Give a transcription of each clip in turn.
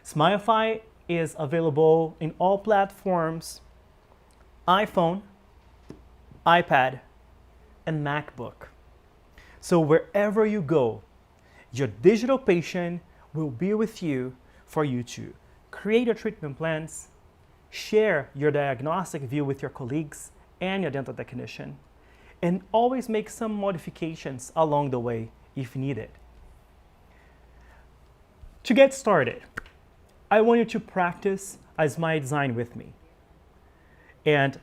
Smilify is available in all platforms: iPhone, iPad, and MacBook. So wherever you go, your digital patient will be with you for you to create your treatment plans, share your diagnostic view with your colleagues and your dental technician, and always make some modifications along the way if needed. To get started, I want you to practice a smile design with me. And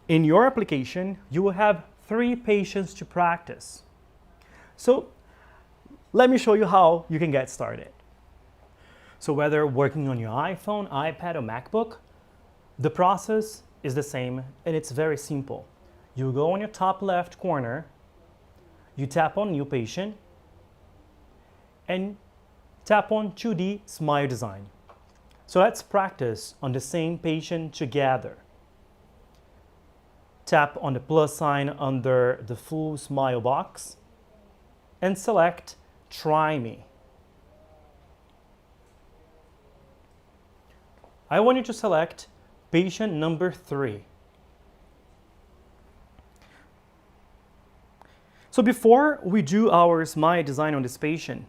in your application, you will have 3 patients to practice. So let me show you how you can get started. So whether working on your iPhone, iPad, or MacBook, the process is the same and it's very simple. You go on your top left corner, you tap on New Patient, and tap on 2D Smile Design. So let's practice on the same patient together. Tap on the plus sign under the full smile box and select Try Me. I want you to select patient number 3. So before we do our smile design on this patient,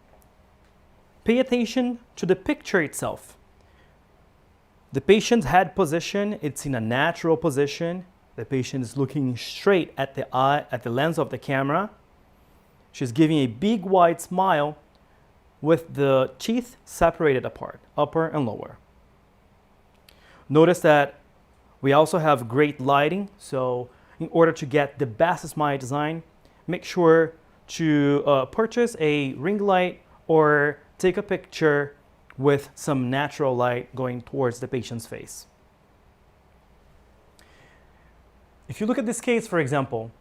pay attention to the picture itself. The patient's head position, it's in a natural position. The patient is looking straight at the eye, at the lens of the camera. She's giving a big wide smile with the teeth separated apart, upper and lower. Notice that we also have great lighting, so in order to get the best smile design, make sure to purchase a ring light or take a picture with some natural light going towards the patient's face. If you look at this case, for example,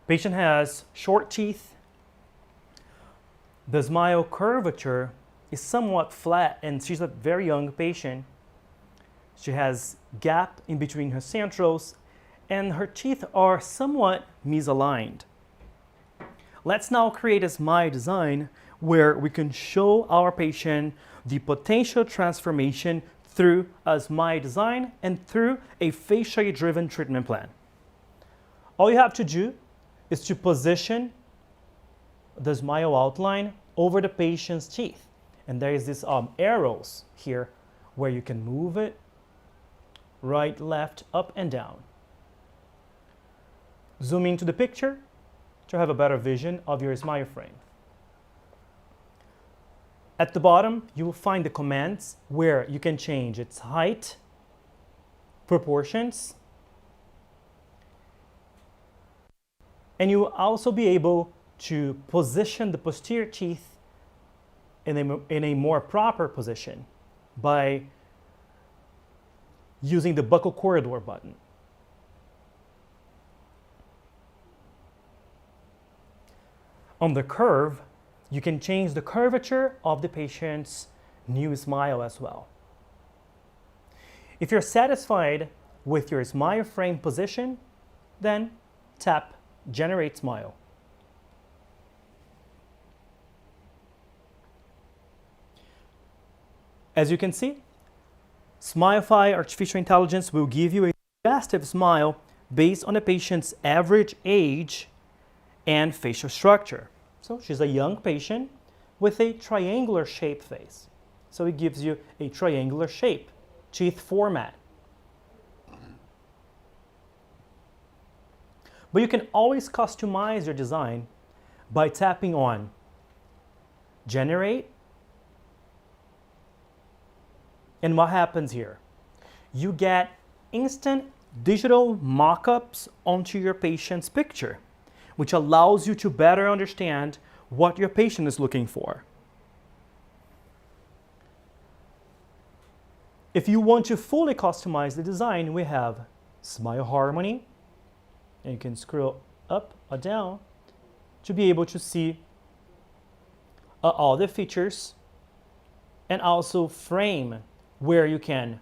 patient has short teeth. The smile curvature is somewhat flat and she's a very young patient. She has gap in between her centrals and her teeth are somewhat misaligned. Let's now create a smile design where we can show our patient the potential transformation through a smile design and through a facially driven treatment plan. All you have to do is to position the smile outline over the patient's teeth. And there is these arrows here where you can move it right, left, up, and down. Zoom into the picture to have a better vision of your smile frame. At the bottom, you will find the commands where you can change its height, proportions, and you will also be able to position the posterior teeth in a more proper position by using the buccal corridor button. On the curve, you can change the curvature of the patient's new smile as well. If you're satisfied with your smile frame position, then tap Generate Smile. As you can see, Smilify Artificial Intelligence will give you a suggestive smile based on the patient's average age and facial structure. So she's a young patient with a triangular shaped face. So it gives you a triangular shape, teeth format. But you can always customize your design by tapping on Generate. And what happens here? You get instant digital mock-ups onto your patient's picture, which allows you to better understand what your patient is looking for. If you want to fully customize the design, we have Smile Harmony, and you can scroll up or down to be able to see all the features, and also Frame, where you can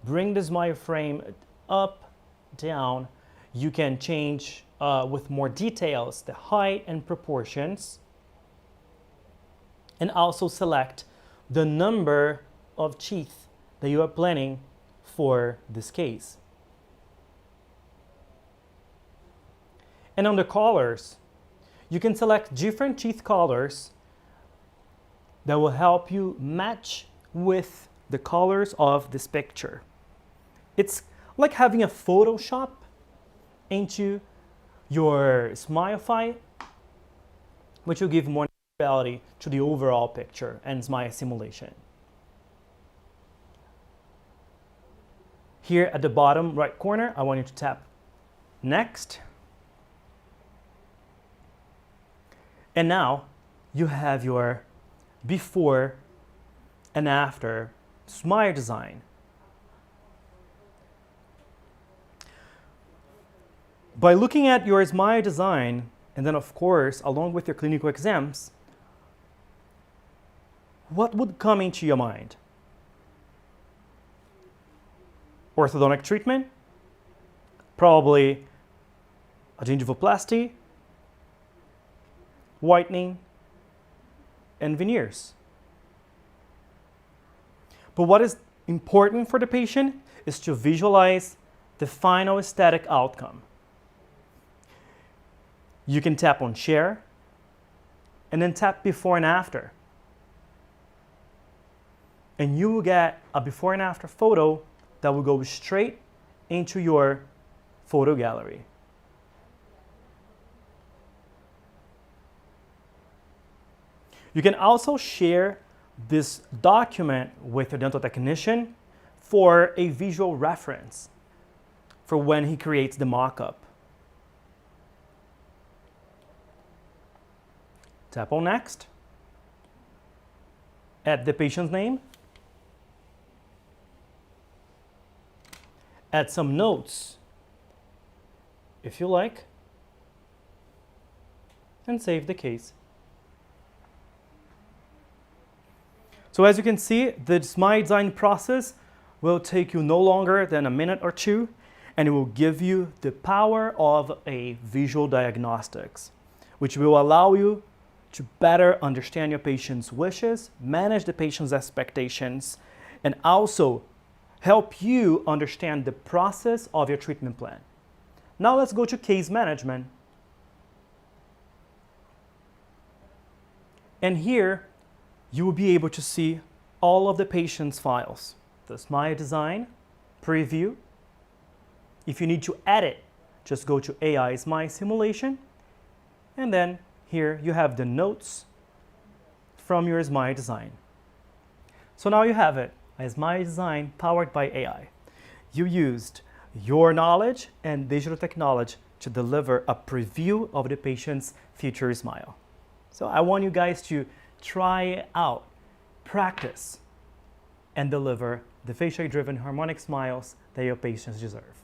bring the smile frame up, down. You can change with more details the height and proportions, and also select the number of teeth that you are planning for this case. And on the colors, you can select different teeth colors that will help you match with the colors of this picture. It's like having a Photoshop into your Smilify, which will give more reality to the overall picture and smile simulation. Here at the bottom right corner, I want you to tap Next. And now you have your before and after smile design. By looking at your smile design, and then of course, along with your clinical exams, what would come into your mind? Orthodontic treatment, probably a gingivoplasty, whitening, and veneers. But what is important for the patient is to visualize the final aesthetic outcome. You can tap on Share, and then tap Before and After. And you will get a before and after photo that will go straight into your photo gallery. You can also share this document with your dental technician for a visual reference for when he creates the mock-up. Tap on Next. Add the patient's name. Add some notes, if you like, and save the case. So as you can see, the smile design process will take you no longer than a minute or two, and it will give you the power of a visual diagnostics, which will allow you to better understand your patient's wishes, manage the patient's expectations, and also help you understand the process of your treatment plan. Now let's go to case management. And here, you will be able to see all of the patient's files. The smile design, preview. If you need to edit, just go to AI Smile Simulation. And then here you have the notes from your smile design. So now you have it, a smile design powered by AI. You used your knowledge and digital technology to deliver a preview of the patient's future smile. So I want you guys to try it out, practice, and deliver the facially driven harmonic smiles that your patients deserve.